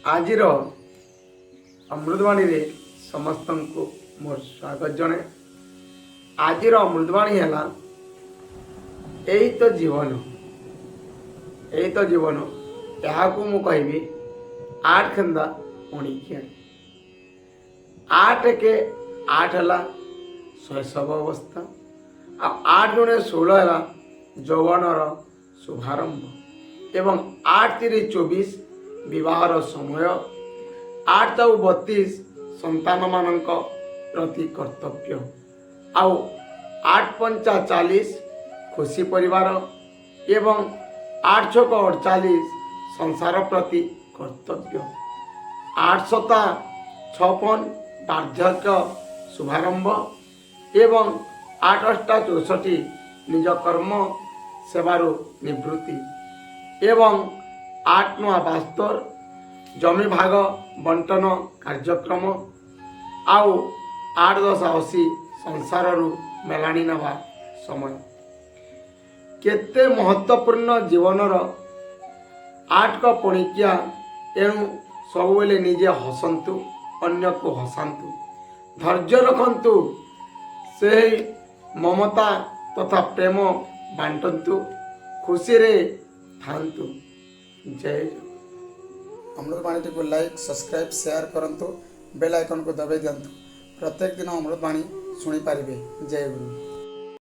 आजिर अमृतवाणी रे समस्त को मोर स्वागत जने। आजिर अमृतवाणी है यही तो जीवन, यही तो जीवन। यहाँ को मु कहबी आठ खेंदा उणिकिया। आठ के आठ है शैशव अवस्था, आठ गुणे 16 है यौवनर शुभारंभ एवं 8 3 24 विवाहर समय, 8 चौ 32 संतान मानक प्रति कर्तव्य, आउ 8 पंचा 40 खुशी परिवार एवं 8 छक 48 संसार प्रति कर्तव्य, 8 सता 56 वार्धक्य शुभारंभ एवं 8 अष्टा 64 निज कर्म सेवारु निवृत्ति एवं 8 नुआ 72 जमी भाग बंटन कार्यक्रम, आउ 8 10 80 संसार मेलाणी नवा समय। केते महत्वपूर्ण जीवनर 8 का पणिकिया। एणु सब बेले निजे हसंतु, अन्य को हसांतु, धैर्य रखंतु, से ममता तथा प्रेम बांटंतु, खुशी रे थांतु। जय जय। अमृतवाणी को लाइक सब्सक्राइब शेयर करंतु, बेल आइकन को दबाई दिंतु। प्रत्येक दिन अमृतवाणी शुणी पारिबे। जय गुरु।